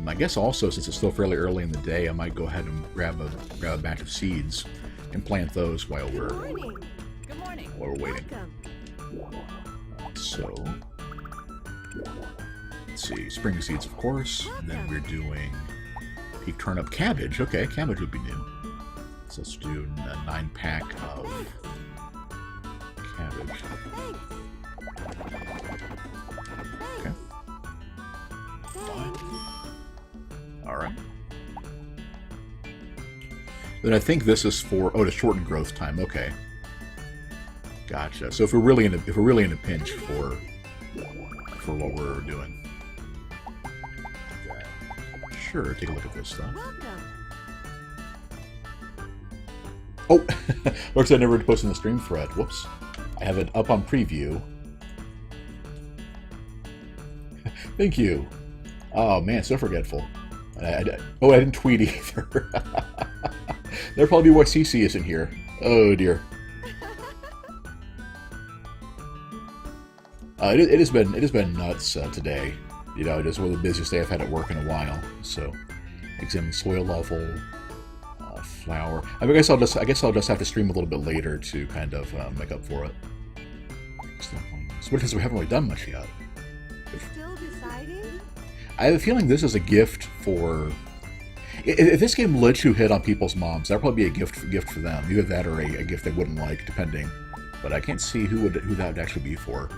I guess also, since it's still fairly early in the day, I might go ahead and grab a batch of seeds and plant those while we're waiting. So, let's see, spring seeds, of course, and then we're doing peak turnip cabbage. Okay, cabbage would be new. So let's do a 9-pack of cabbage. Okay. Fine. Alright. Then I think this is for to shorten growth time. Okay. Gotcha. So if we're really in a pinch for what we're doing. Sure, take a look at this stuff. Oh, looks like I never posted in the stream thread. Whoops. I have it up on preview. Thank you. Oh man, so forgetful. I didn't tweet either. There'll probably be why CC isn't here. Oh dear. It has been nuts today. You know, it is one of the busiest days I've had at work in a while. So, examine soil level, flour. I guess I'll just have to stream a little bit later to kind of make up for it. So what it is, we haven't really done much yet. Still deciding? I have a feeling this is a gift for. If this game lets you hit on people's moms, that'd probably be a gift for them. Either that or a gift they wouldn't like, depending. But I can't see who that would actually be for.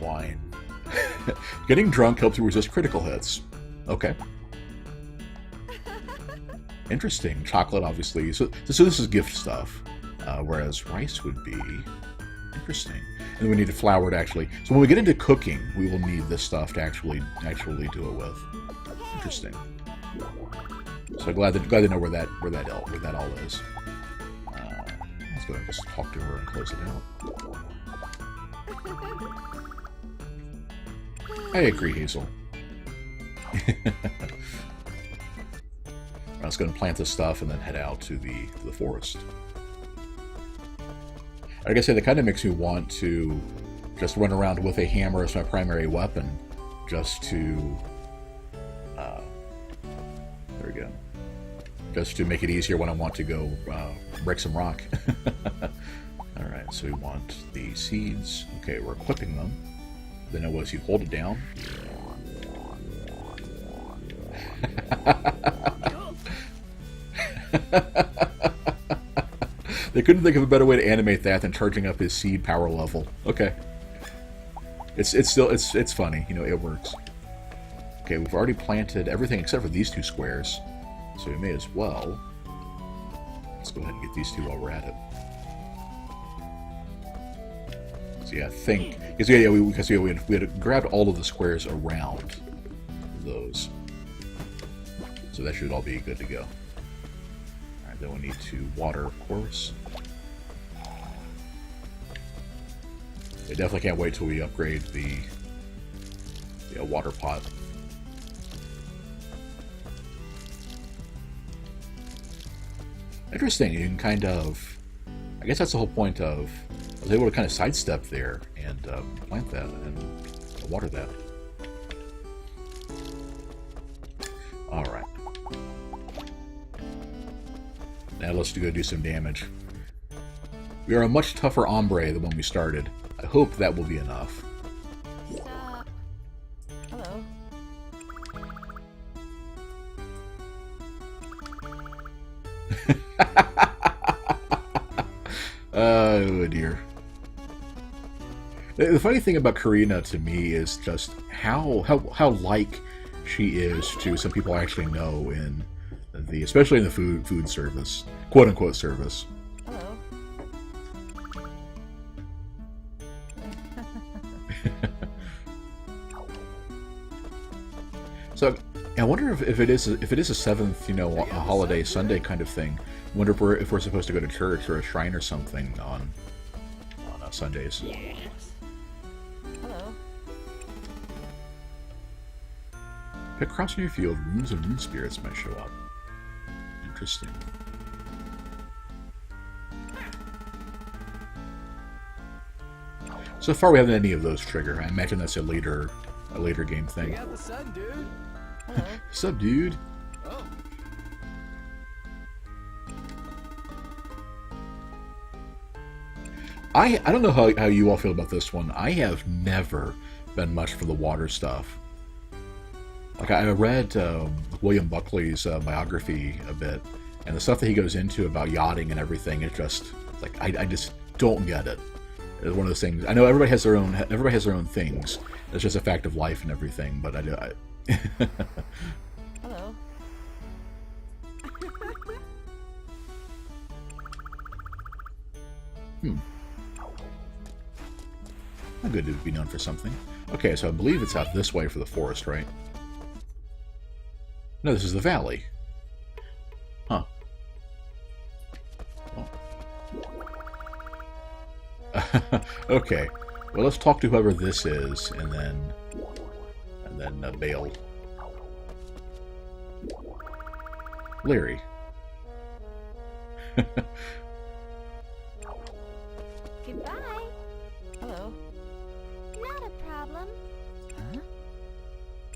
Wine. Getting drunk helps you resist critical hits. Okay. Interesting. Chocolate, obviously. So this is gift stuff, whereas rice would be interesting. And we need a flour to actually. So when we get into cooking, we will need this stuff to actually do it with. Interesting. So glad to know where that all is. Let's go ahead and just talk to her and close it out. I agree, Hazel. Let's go and plant this stuff and then head out to the forest. Like I said, that kind of makes me want to just run around with a hammer as my primary weapon, just to there we go, just to make it easier when I want to go break some rock. All right, so we want the seeds. Okay, we're equipping them. Then it was you hold it down. They couldn't think of a better way to animate that than charging up his seed power level. Okay, it's funny, you know, it works. Okay, we've already planted everything except for these two squares, so we may as well. Let's go ahead and get these two while we're at it. So yeah, because we had grabbed all of the squares around those, so that should all be good to go. All right, then we need to water, of course. I definitely can't wait till we upgrade the water pot. Interesting. You can kind of, I guess that's the whole point of. I was able to kind of sidestep there and plant that and water that. All right. Now let's go do some damage. We are a much tougher hombre than when we started. I hope that will be enough. Hello. Oh dear. The funny thing about Karina to me is just how like she is to some people I actually know in especially in the food service, quote unquote service. Hello. So I wonder if it is a seventh, you know, a holiday Sunday kind of thing. I wonder if we're supposed to go to church or a shrine or something on Sundays. Hello. Pick crops in your field, runes and rune spirits might show up. Interesting. So far we haven't any of those trigger. I imagine that's a later game thing. Out the sun, dude. Hello. What's up, dude? I don't know how you all feel about this one. I have never been much for the water stuff. Like, I read William Buckley's biography a bit, and the stuff that he goes into about yachting and everything, it just, like, I just don't get it. It's one of those things. I know everybody has their own things. It's just a fact of life and everything, but I Hello. Good to be known for something. Okay, so I believe it's out this way for the forest, right? No, this is the valley. Huh. Well. Okay. Well, let's talk to whoever this is, and then bail. Larry. Goodbye. Hello. Not a problem. Huh?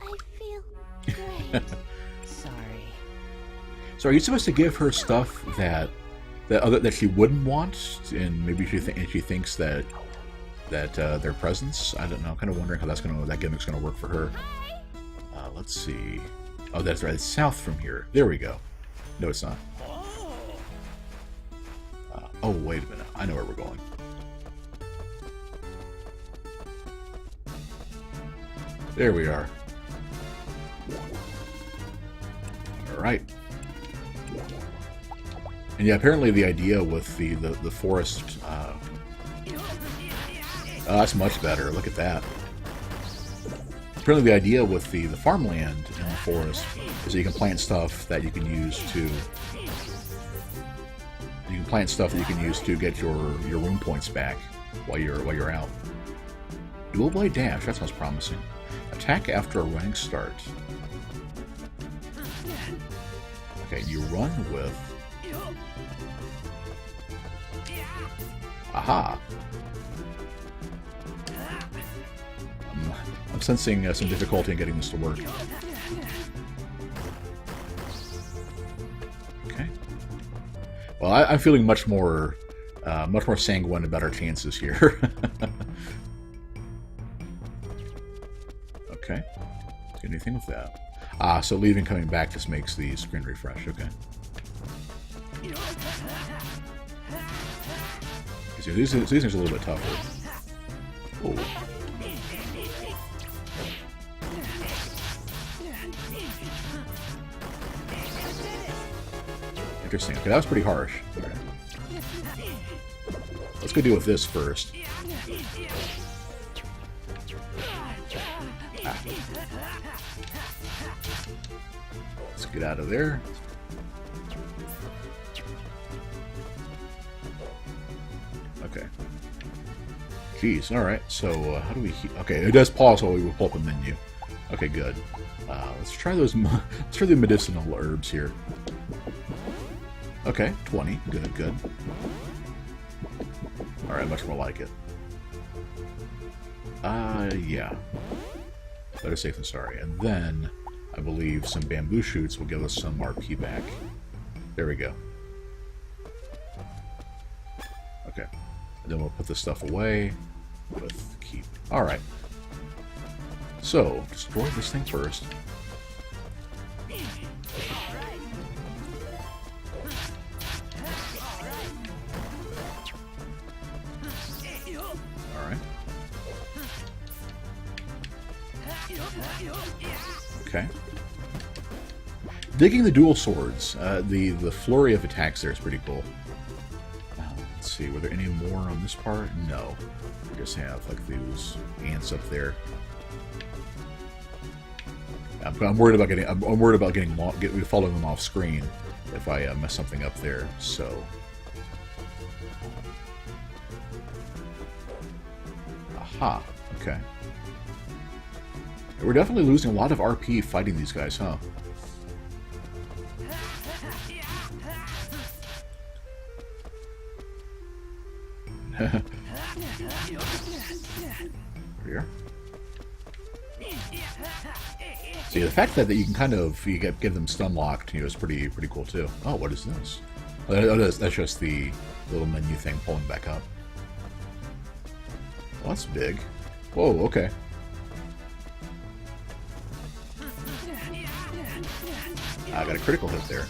I feel great. Sorry. So, are you supposed to give her stuff that she wouldn't want, and maybe she thinks that their presence? I don't know. I'm kind of wondering how that gimmick's gonna work for her. Let's see. Oh, that's right. It's south from here. There we go. No, it's not. Oh, wait a minute. I know where we're going. There we are. All right. And yeah, apparently the idea with the forest. That's much better. Look at that. Apparently the idea with the farmland in the forest is that you can plant stuff that you can use to. You can plant stuff that you can use to get your rune points back while you're out. Dual blade dash. That sounds promising. Attack after a running start. Okay, you run with. Aha! I'm sensing some difficulty in getting this to work. Okay. Well, I'm feeling much more sanguine about our chances here. Okay. Let's get anything with that. So leaving, coming back just makes the screen refresh. Okay. So these things are a little bit tougher. Oh. Interesting. Okay, that was pretty harsh. Okay. Let's go deal with this first. Ah. Let's get out of there. Okay. Jeez, alright, so how do we... Okay, it does pause while we will pull up a menu. Okay, good. Let's try those... Let's try the medicinal herbs here. Okay, 20. Good, good. Alright, much more like it. Yeah. Better safe than sorry. And then, I believe some bamboo shoots will give us some RP back. There we go. Okay. And then we'll put this stuff away with keep. Alright. So, destroy this thing first. Alright. Okay. Digging the dual swords. The flurry of attacks there is pretty cool. Let's see, were there any more on this part? No. We just have like those ants up there. I'm worried about getting following them off screen if I mess something up there. So. Aha. Okay. We're definitely losing a lot of RP fighting these guys, huh? Here. So yeah, the fact that you can kind of get them stun locked, is pretty cool too. Oh, what is this? Oh, that's just the little menu thing pulling back up. Oh, that's big. Whoa, okay. I got a critical hit there.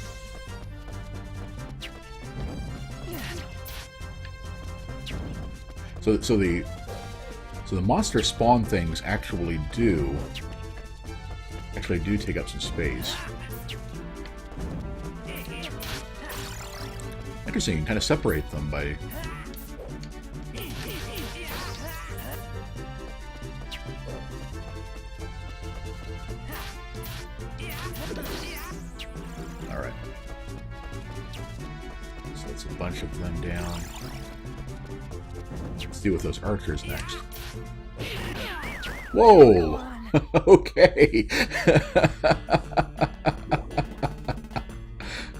So the monster spawn things actually do take up some space. Interesting, you can kind of separate them by... Alright. So that's a bunch of them down. Let's deal with those archers next. Whoa! Okay.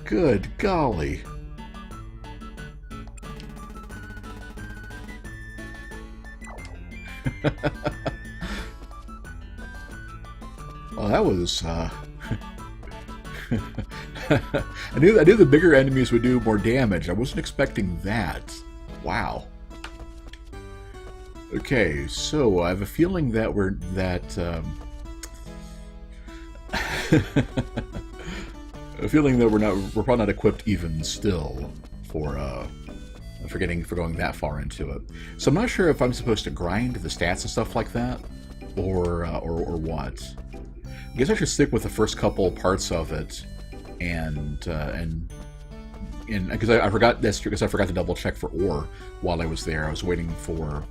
Good golly. Well, that was I knew the bigger enemies would do more damage. I wasn't expecting that. Wow. Okay, so I have a feeling that we're probably not equipped even still for going that far into it. So I'm not sure if I'm supposed to grind the stats and stuff like that, or what. I guess I should stick with the first couple parts of it, and because I forgot to double check for ore while I was there. I was waiting for.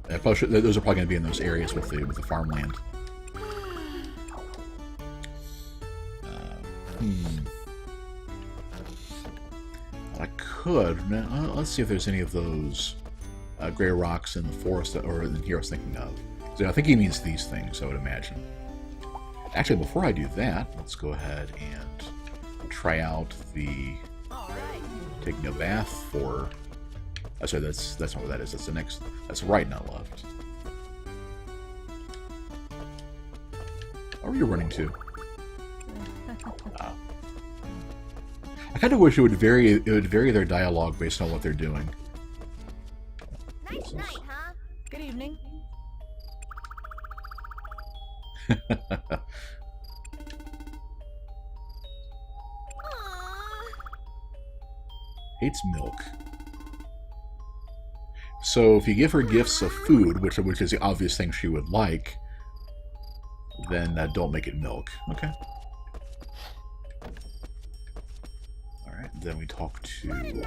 Those are probably going to be in those areas with the farmland. I could. Let's see if there's any of those gray rocks in the forest or in here I was thinking of. So I think he means these things, I would imagine. Actually, before I do that, let's go ahead and try out the taking a bath for. Sorry, that's not what that is. That's the next. That's right, not left. Where are you running to? I kind of wish it would vary their dialogue based on what they're doing. Nice night, huh? Good evening. Aww. Hates milk. So if you give her gifts of food, which is the obvious thing she would like, then don't make it milk. Okay. Alright, then we talk to... Nice.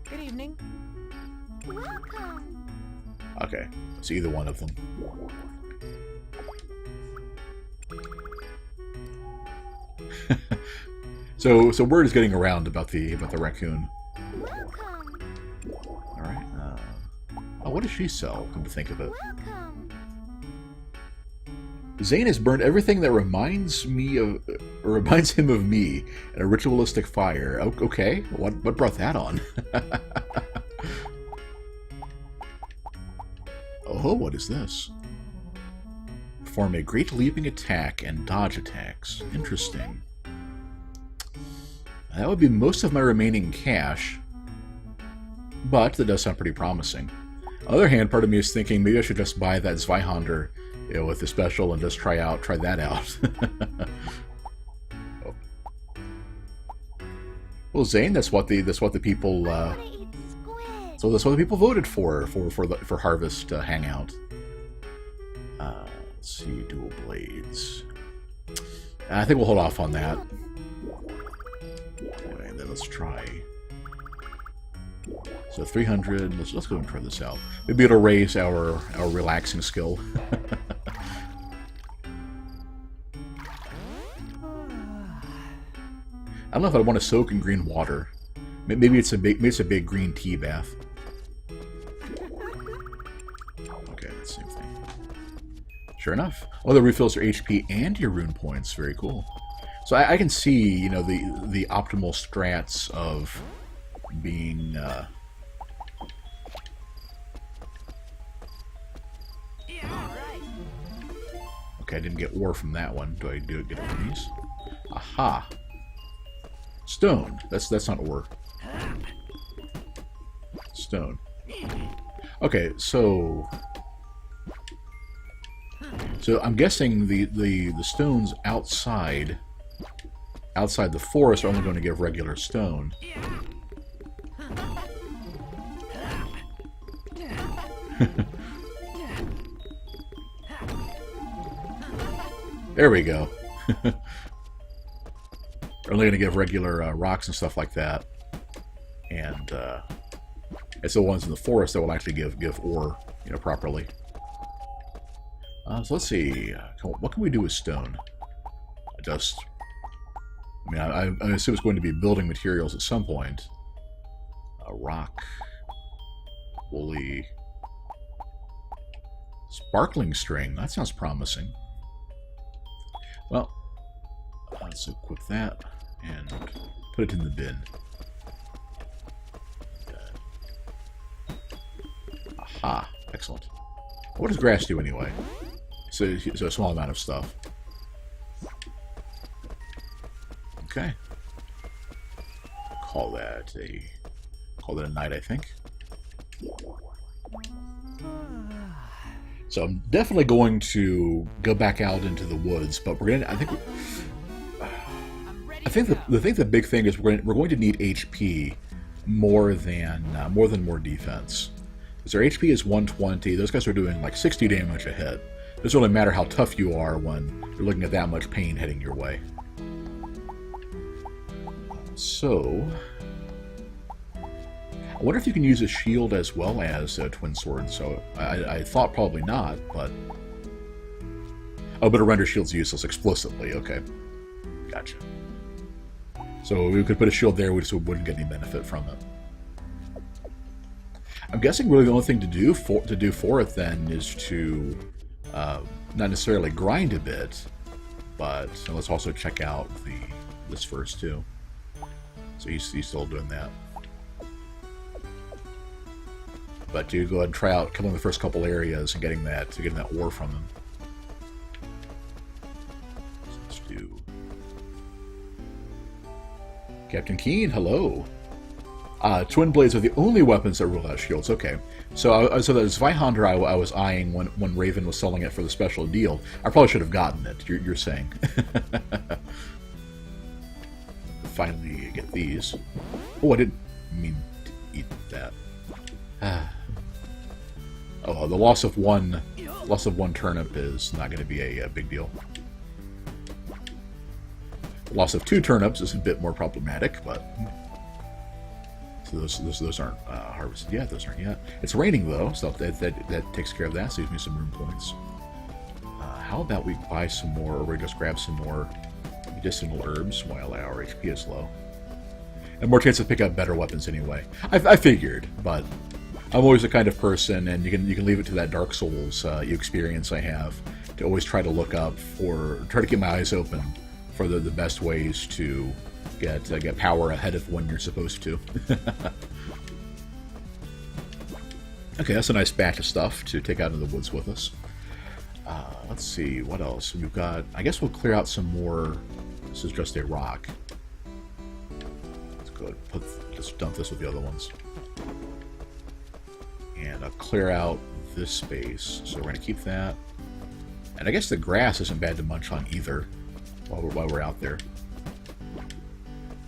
Good evening. Welcome. Okay, so either one of them. So word is getting around about the raccoon. Welcome. Alright, oh, what does she sell, come to think of it? Welcome. Zane has burned everything that reminds him of me in a ritualistic fire. Okay, what brought that on? Oh, what is this? Perform a great leaping attack and dodge attacks. Interesting. That would be most of my remaining cash, but that does sound pretty promising. On the other hand, part of me is thinking maybe I should just buy that Zweihander, with the special and just try that out. Oh. Well, Zane, that's what the people. So that's what the people voted for Harvest Hangout. Let's see, dual blades. I think we'll hold off on that. Anyway, then let's try. So 300. Let's go and try this out. Maybe it'll raise our relaxing skill. I don't know if I want to soak in green water. Maybe it's a big green tea bath. Okay, that's the same thing. Sure enough. Oh, that refills your HP and your rune points. Very cool. So I can see, the optimal strats of being. Okay, I didn't get ore from that one. Do I get it from these? Aha! Stone. That's not ore. Stone. Okay, so I'm guessing the stones outside the forest are only going to give regular stone. There we go. They're only going to give regular rocks and stuff like that, and it's the ones in the forest that will actually give ore, properly. So let's see. What can we do with stone? I assume it's going to be building materials at some point. Rock, woolly, sparkling string. That sounds promising. Well, let's equip that and put it in the bin. Aha, excellent. What does grass do anyway? So a small amount of stuff. Okay. Call that a night, I think. So I'm definitely going to go back out into the woods, but we're gonna. I think the big thing is we're going to need HP more than more defense. Because their HP is 120. Those guys are doing like 60 damage a hit. It doesn't really matter how tough you are when you're looking at that much pain heading your way. So, I wonder if you can use a shield as well as a twin sword. So, I thought probably not, but... Oh, but a render shield's useless explicitly. Okay. Gotcha. So, we could put a shield there, we just wouldn't get any benefit from it. I'm guessing really the only thing to do for it then is to not necessarily grind a bit, but let's also check out this first too. So he's still doing that. But to go ahead and try out killing the first couple areas and getting that ore from them. So let's do Captain Keen, hello. Twin blades are the only weapons that rule out shields. Okay, so that Zweihander I was eyeing when Raven was selling it for the special deal. I probably should have gotten it. You're saying. Finally get these. Oh, I didn't mean to eat that. Oh, the loss of one turnip is not going to be a big deal. The loss of 2 turnips is a bit more problematic, but. So those aren't harvested yet. Those aren't yet. It's raining though, so that takes care of that. Saves me some room points. How about we buy some more, or we just grab some more medicinal herbs while our HP is low, and more chance to pick up better weapons anyway. I figured, but I'm always the kind of person, and you can leave it to that Dark Souls experience I have to always try to look up or try to keep my eyes open for the best ways to get power ahead of when you're supposed to. Okay, that's a nice batch of stuff to take out in the woods with us. Let's see, what else? We've got... I guess we'll clear out some more... This is just a rock. Let's go ahead and just dump this with the other ones. And I'll clear out this space. So we're going to keep that. And I guess the grass isn't bad to munch on either while we're out there.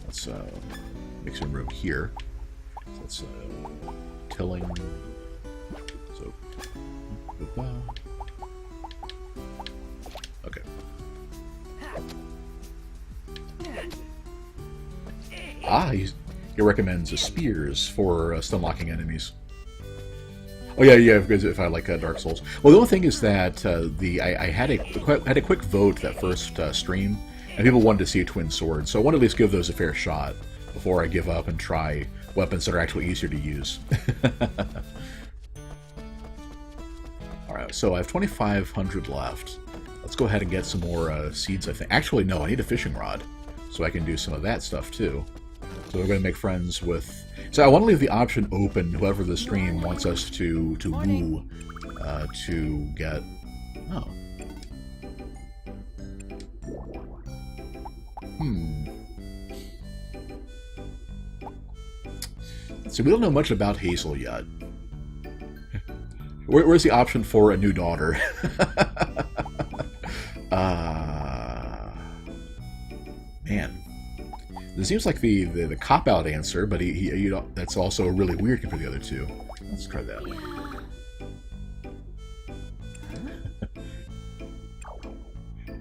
Let's make some room here. Let's tilling. So, okay. He recommends spears for stun locking enemies. Oh yeah, because if I like Dark Souls. Well, the only thing is that I had a quick vote that first stream. And people wanted to see a twin sword, so I want to at least give those a fair shot before I give up and try weapons that are actually easier to use. Alright, so I have 2,500 left. Let's go ahead and get some more seeds, I think. Actually, no, I need a fishing rod, so I can do some of that stuff too. So we're going to make friends with... So I want to leave the option open, whoever the stream wants us to woo, to get... Oh. So we don't know much about Hazel yet. Where's the option for a new daughter? Man. This seems like the cop-out answer, but you know, that's also really weird compared to the other two. Let's try that.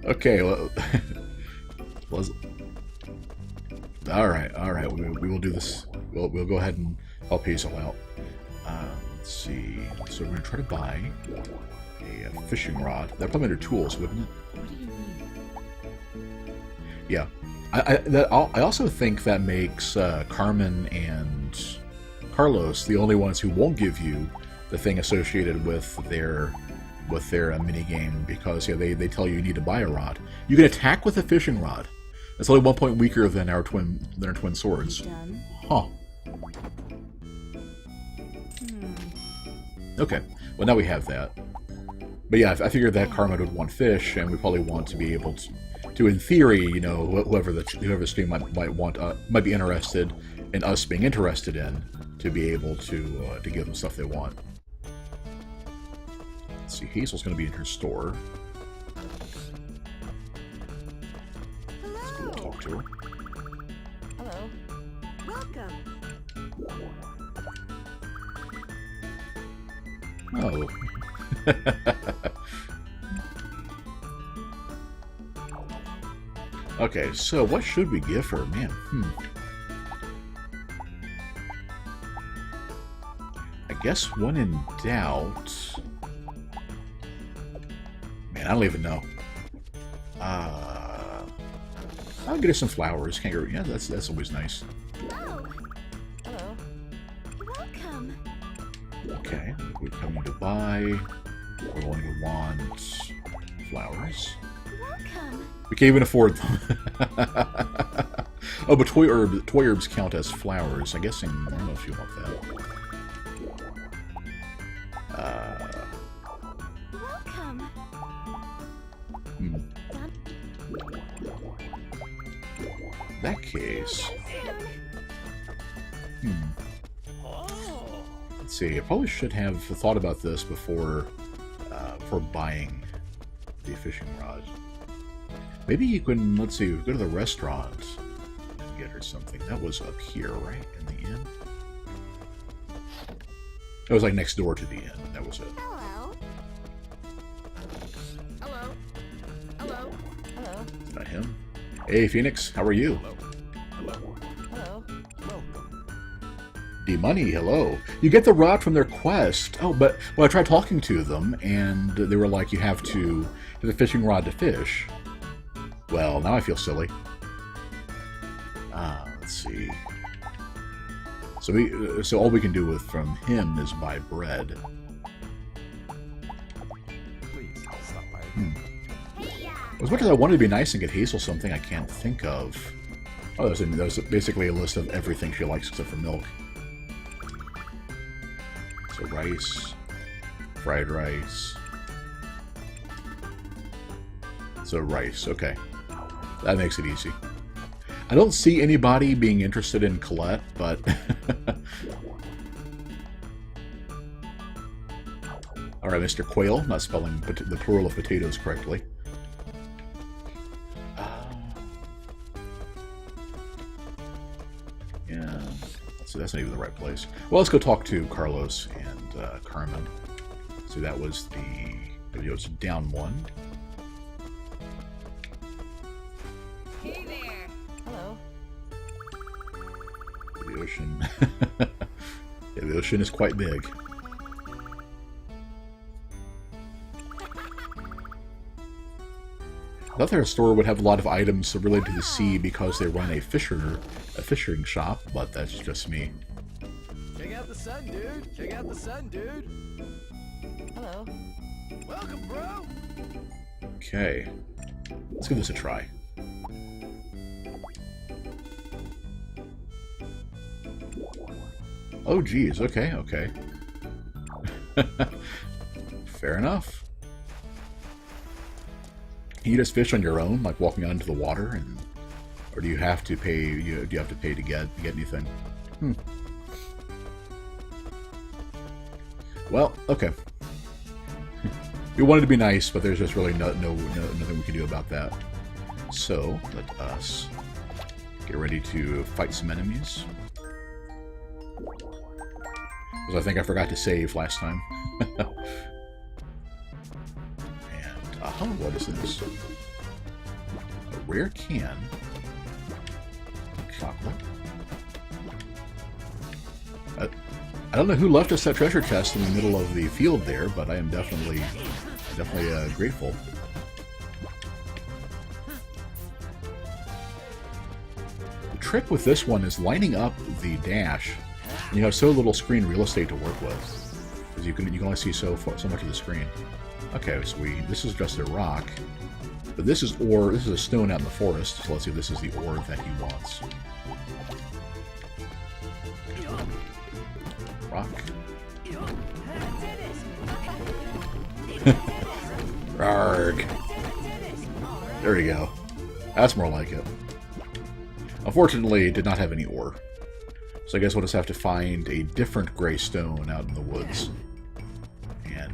Okay, well, all right. We will do this. We'll go ahead and help Hazel out. Let's see. So we're gonna try to buy a fishing rod. That'd probably be under tools, wouldn't it? What do you need? Yeah. I also think that makes Carmen and Carlos the only ones who won't give you the thing associated with their mini game, because yeah, they tell you need to buy a rod. You can attack with a fishing rod. It's only 1 point weaker than our twin swords. Done. Huh. Okay. Well, now we have that. But yeah, I figured that Carmen would want fish, and we probably want to be able to in theory, you know, whoever stream might be interested in us being interested in, to be able to give them stuff they want. Let's see, Hazel's going to be in her store. Let's go talk to her. Hello. Welcome. Oh. Okay, so what should we give her? Man, I guess when in doubt... Man, I don't even know. I'll get her some flowers. Can't go... Yeah, that's always nice. Hello. Hello. Welcome. Okay, we're coming to buy. We're going to want flowers. Welcome. We can't even afford them. Oh, but toy herbs count as flowers. I'm guessing. I don't know if you want that. Welcome. In that case. Let's see. I probably should have thought about this before buying the fishing rod. Maybe you can, let's see, go to the restaurant and get her something. That was up here, right? In the inn? It was like next door to the inn. That was it. Hello. Hello. Hello. Hello. Is that him? Hey, Phoenix. How are you? Hello. D-Money, hello. You get the rod from their quest. Oh, but well, I tried talking to them, and they were like, you have the fishing rod to fish. Well, now I feel silly. Let's see. So all we can do from him is buy bread. Please stop by. As much as I wanted to be nice and get Hazel something, I can't think of. Oh, there's basically a list of everything she likes except for milk. So rice, fried rice. So rice, okay. That makes it easy. I don't see anybody being interested in Colette, but... Alright, Mr. Quail, not spelling the plural of potatoes correctly. Yeah, so that's not even the right place. Well, let's go talk to Carlos and Carmen. So that was it was down one. Hey there. Hello. The ocean. Yeah, the ocean is quite big. I thought their store would have a lot of items related to the sea because they run a fishing shop, but that's just me. Check out the sun, dude. Check out the sun, dude. Hello. Welcome, bro. Okay. Let's give this a try. Oh, geez. Okay, okay. Fair enough. Can you just fish on your own, like walking out into the water and Or do you have to pay? Do you have to pay to get anything? Well, okay. We wanted to be nice, but there's just really nothing we can do about that. So let us get ready to fight some enemies. Because I think I forgot to save last time. And what is this? A rare can. Chocolate. I don't know who left us that treasure chest in the middle of the field there, but I am definitely grateful. The trick with this one is lining up the dash. And you have so little screen real estate to work with, because you can only see so much of the screen. Okay, so this is just a rock, but this is ore. This is a stone out in the forest. So let's see if this is the ore that he wants. Rock. Arg. There we go. That's more like it. Unfortunately, it did not have any ore. So I guess we'll just have to find a different gray stone out in the woods. And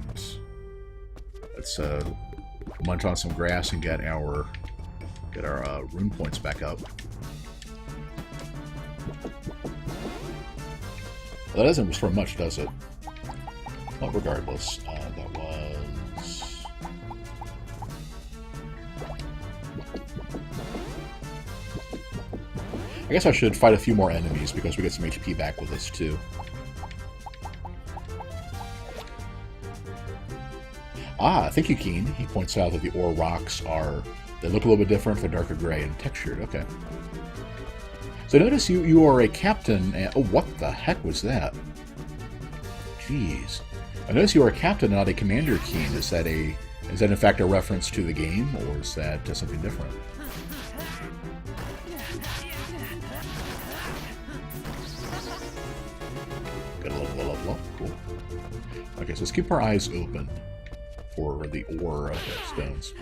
let's munch on some grass and get our rune points back up. Well, that doesn't restore much, does it? Well, regardless, that was... I guess I should fight a few more enemies because we get some HP back with this, too. Ah, thank you, Keen. He points out that the ore rocks they look a little bit different, they're darker gray and textured. Okay. So notice you are a captain, and... Oh, what the heck was that? Jeez. I notice you are a captain, not a commander, Keen. Is that in fact a reference to the game, or is that something different? Got a level up. Cool. Okay, so let's keep our eyes open for the ore stones.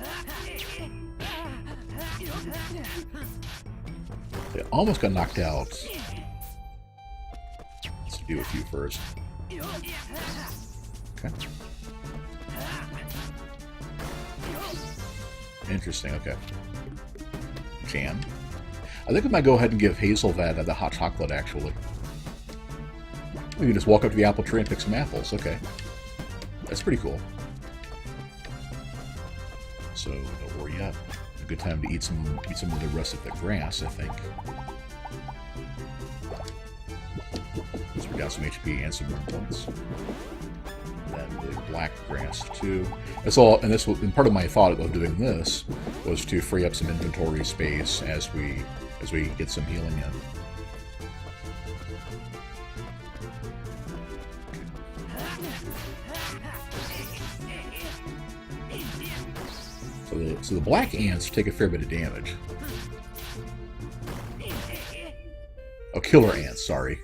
They almost got knocked out. Let's do a few first. Okay. Interesting, okay. Jam. I think I might go ahead and give Hazel the hot chocolate, actually. We can just walk up to the apple tree and pick some apples. Okay. That's pretty cool. So, don't worry yet. A good time to eat some of the rest of the grass, I think. So we got some HP and some rune points. Then the black grass too. That's all. And part of my thought of doing this was to free up some inventory space as we get some healing in. So the black ants take a fair bit of damage. Oh, killer ants, sorry.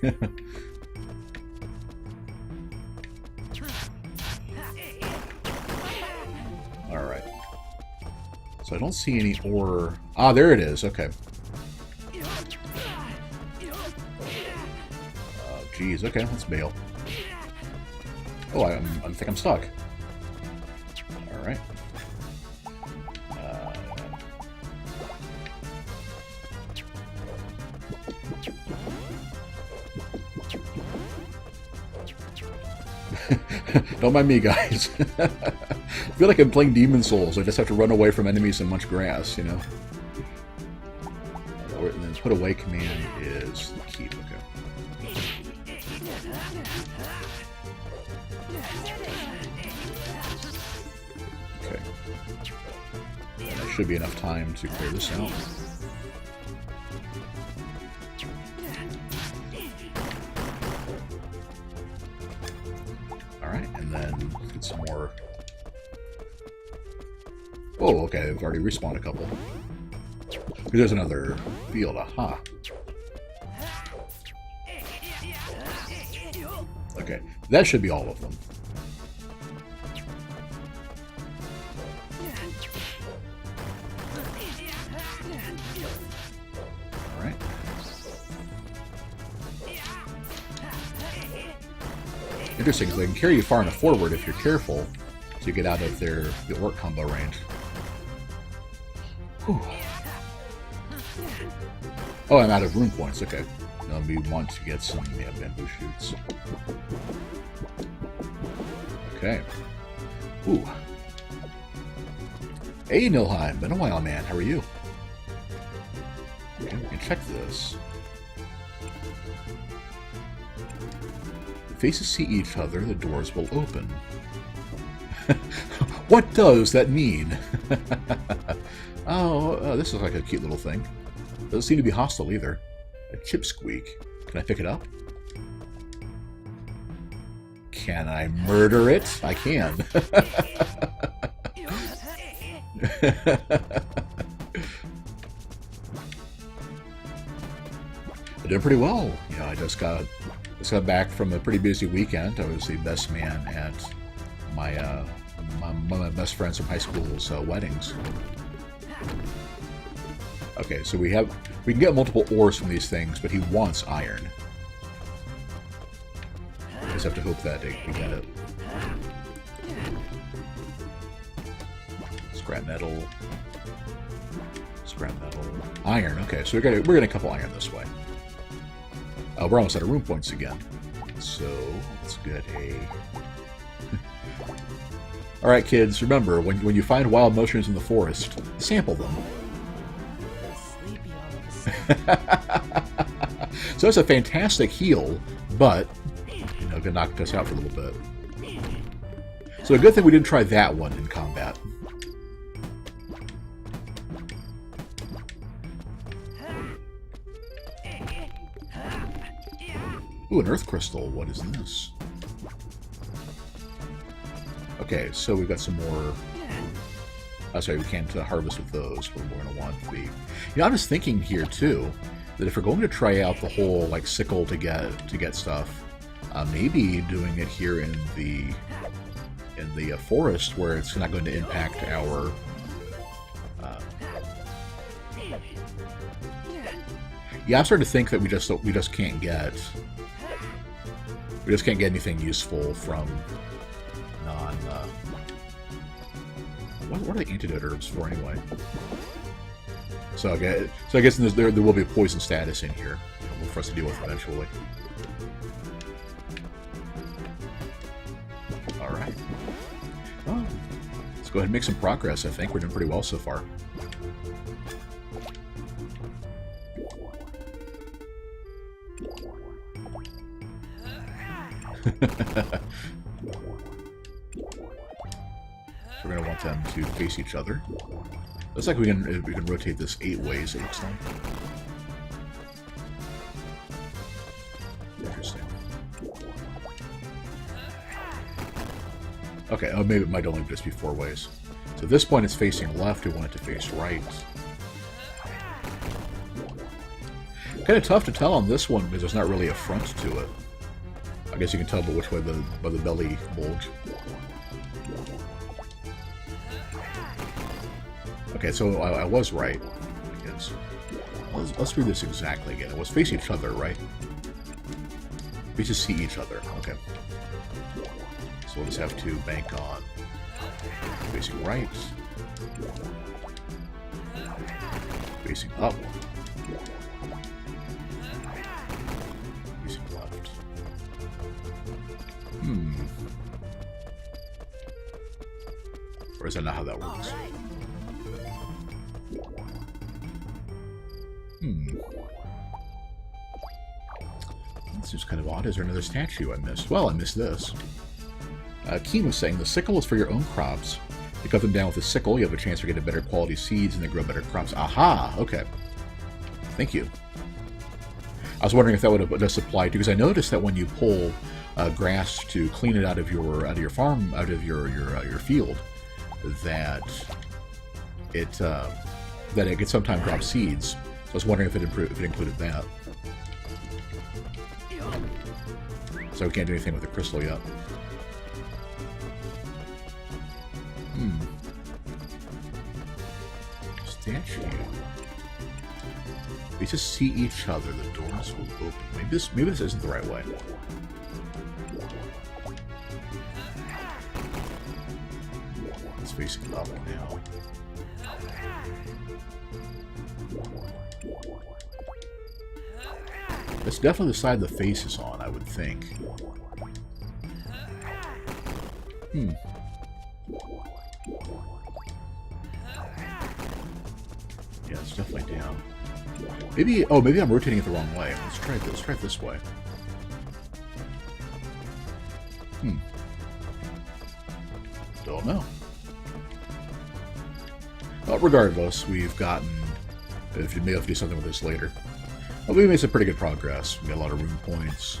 Alright. So I don't see any ore... Ah, there it is, okay. Oh, geez, okay, let's bail. Oh, I think I'm stuck. Alright. Don't mind me, guys. I feel like I'm playing Demon Souls. I just have to run away from enemies and munch grass, you know? And then put away command is keep, okay. Okay. And there should be enough time to clear this out. Then get some more. Oh, okay, I've already respawned a couple. There's another field, aha. Okay, that should be all of them. Interesting, because they can carry you far enough forward if you're careful, so you get out of their orc combo range. Whew. Oh, I'm out of rune points. Okay. We want to get some bamboo shoots. Okay. Ooh. Hey, Nilheim. Been a while, man. How are you? Okay, we can check this. If faces see each other, the doors will open. What does that mean? Oh, this is like a cute little thing. Doesn't seem to be hostile either. A chip squeak. Can I pick it up? Can I murder it? I can. I did pretty well. You know, I just got back from a pretty busy weekend. I was the best man at my one of my best friends from high school's weddings. Okay, so we can get multiple ores from these things, but he wants iron. I just have to hope that we get it. Scrap metal. Scrap metal. Iron. Okay, so we're getting a couple iron this way. We're almost out of rune points again. So let's get a. All right, kids. Remember, when you find wild mushrooms in the forest, sample them. So it's a fantastic heal, but you know, gonna knock us out for a little bit. So a good thing we didn't try that one in combat. Ooh, an earth crystal. What is this? Okay, so we've got some more. Oh, sorry, we can't harvest with those, but we're going to want the... You know, I'm just thinking here, too, that if we're going to try out the whole, like, sickle to get stuff, maybe doing it here in the forest, where it's not going to impact our... Yeah, I'm starting to think that we just can't get... We just can't get anything useful from non... What are the antidote herbs for, anyway? So I guess there will be a poison status in here for us to deal with eventually. Alright. Well, let's go ahead and make some progress, I think. We're doing pretty well so far. We're going to want them to face each other. Looks like we can rotate this 8 ways, it looks like. Interesting. Okay, oh, maybe it might only just be 4 ways. So at this point it's facing left, we want it to face right. Kind of tough to tell on this one because there's not really a front to it. I guess you can tell by which way by the belly bulge. Okay, so I was right, I guess. Let's do this exactly again. It was face each other, right? We just see each other. Okay. So we'll just have to bank on facing right, facing up, facing left. Or is that not how that works? That seems kind of odd. Is there another statue I missed? Well, I missed this. Keen was saying, the sickle is for your own crops. You cut them down with a sickle, you have a chance to get better quality seeds and they grow better crops. Aha! Okay. Thank you. I was wondering if that would have just applied to, because I noticed that when you pull grass to clean it out of your farm, out of your field, that it can sometimes drop seeds. So I was wondering if it included that. So we can't do anything with the crystal yet. Statue. We just see each other. The doors will open. Maybe this isn't the right way. It's facing level now. That's definitely the side the face is on, I would think. Hmm. Yeah, it's definitely down. Maybe, oh, maybe I'm rotating it the wrong way. Let's try this. Let's try it this way. Hmm. Don't know. Well, regardless, we've gotten... If you may have to do something with this later. Well, we made some pretty good progress. We got a lot of rune points.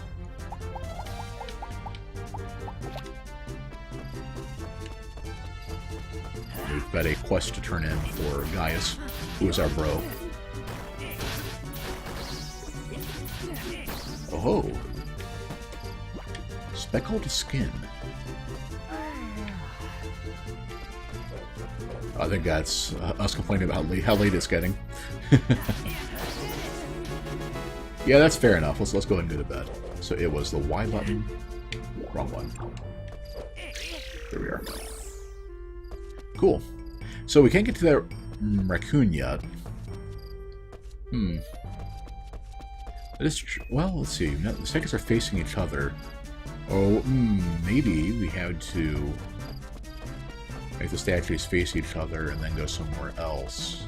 We've got a quest to turn in for Gaius, who is our bro. Oh, speckled skin. I think that's us complaining about how late it's getting. Yeah, that's fair enough. Let's go ahead and go to bed. So it was the Y button. Wrong one. There we are. Cool. So we can't get to that raccoon yet. That is well, let's see. No, the seconds are facing each other. Oh, maybe we had to make the statues face each other and then go somewhere else.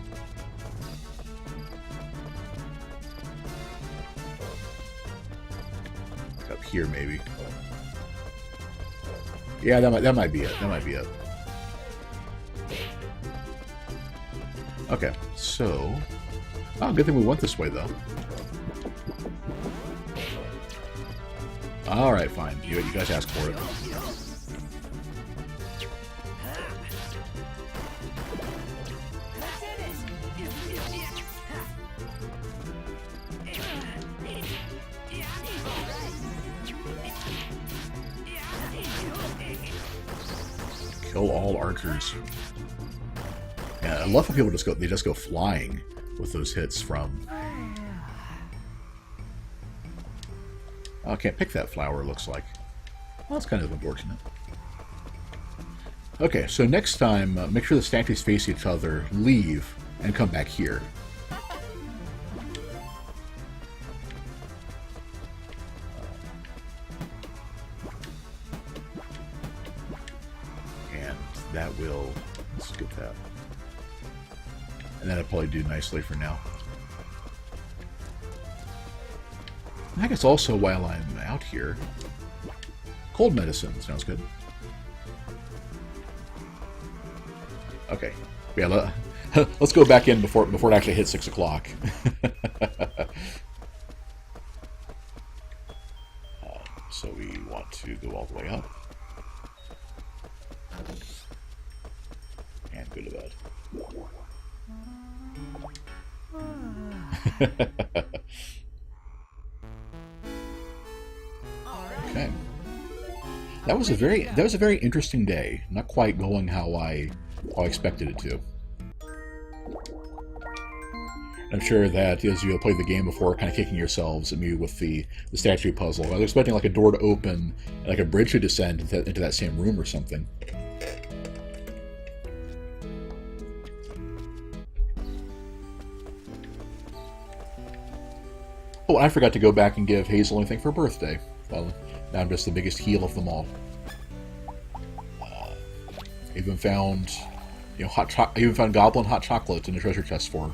Like up here, maybe. Yeah, that might be it. That might be it. Okay, so... Oh, good thing we went this way, though. Alright, fine. You guys asked for it. Kill all archers. Yeah, I love how people just go flying with those hits from... Oh, I can't pick that flower, it looks like. Well, that's kind of unfortunate. Okay, so next time, make sure the statues face each other, leave, and come back here. And that will... Let's get that. And that'll probably do nicely for now. I guess also while I'm out here, cold medicine sounds good. Okay, yeah, let's go back in before it actually hits 6 o'clock. So we want to go all the way up and go to bed. Okay. That was a very interesting day. Not quite going how I expected it to. I'm sure that as you played the game before, kind of kicking yourselves at me with the statue puzzle. I was expecting like a door to open and like a bridge to descend into that same room or something. Oh, I forgot to go back and give Hazel anything for her birthday. Well, now I'm just the biggest heel of them all. Even found, even found goblin hot chocolate in the treasure chest for her.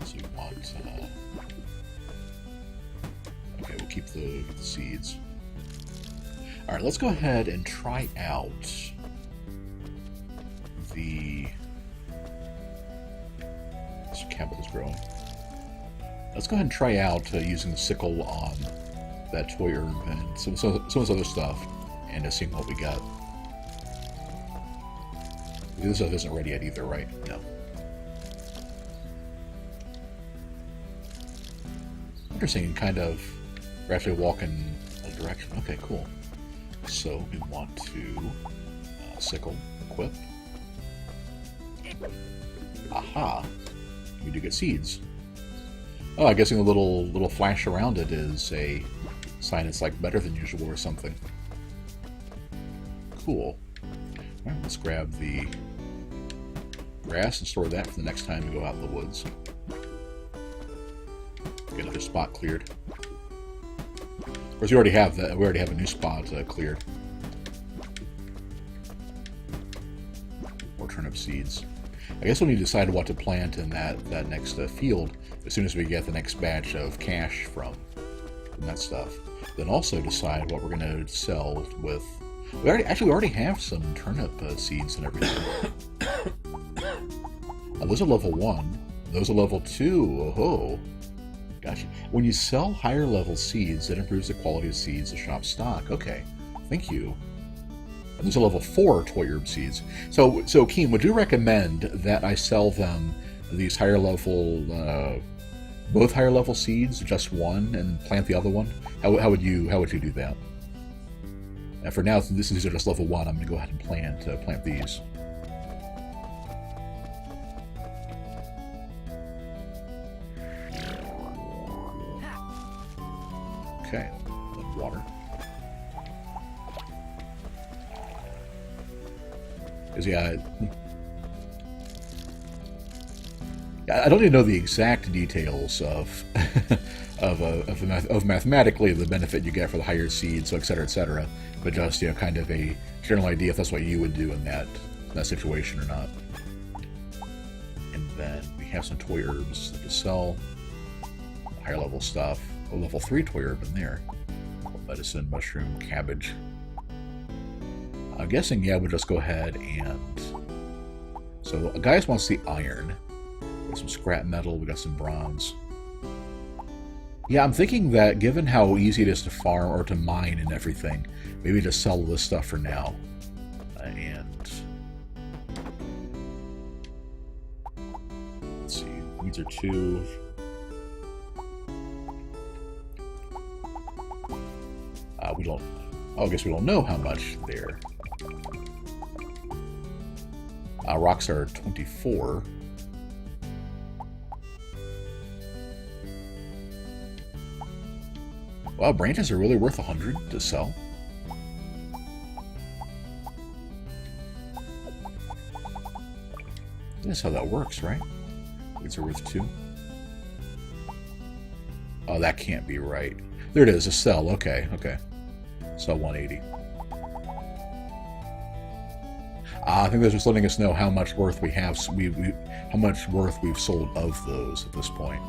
So we want. Okay, we'll keep the seeds. All right, let's go ahead and try out the. This campbell is growing. Let's go ahead and try out using the sickle on that toy herb and some of this other stuff, and seeing what we got. This stuff isn't ready yet either, right? No. Interesting, kind of. We're actually walking a direction. Okay, cool. So we want to sickle, equip. Aha! We do get seeds. Oh, I'm guessing the little flash around it is a sign it's like better than usual or something. Cool. All right, let's grab the grass and store that for the next time we go out in the woods. Get another spot cleared. Of course, we already have that. We already have a new spot cleared. More turnip seeds. I guess we'll need to decide what to plant in that next field as soon as we get the next batch of cash from that stuff. Then also decide what we're going to sell with. We already have some turnip seeds and everything. Those are level 1. Those are level 2. Oh, gotcha. When you sell higher level seeds, it improves the quality of seeds the shop stock. Okay, thank you. And these are level 4 toy herb seeds. So Keen, would you recommend that I sell them these higher level, both higher level seeds, just one, and plant the other one? How would you do that? And for now, since these are just level 1, I'm going to go ahead and plant these. Okay, then water. I don't even know the exact details of of mathematically the benefit you get for the higher seeds, so et cetera, but just kind of a general idea if that's what you would do in that situation or not. And then we have some toy herbs to sell, higher level stuff. A level 3 toy herb in there. Medicine, mushroom, cabbage. I'm guessing, yeah, we'll just go ahead and... So, guys wants the iron. We got some scrap metal, we got some bronze. Yeah, I'm thinking that given how easy it is to farm or to mine and everything, maybe just sell this stuff for now. And... Let's see, these are 2... we don't... Oh, I guess we don't know how much they're... rocks are 24. Wow, branches are really worth 100 to sell. That's how that works, right? These are worth 2. Oh, that can't be right. There it is, a sell. Okay, okay. Sell 180. I think that's just letting us know how much worth we have. How much worth we've sold of those at this point.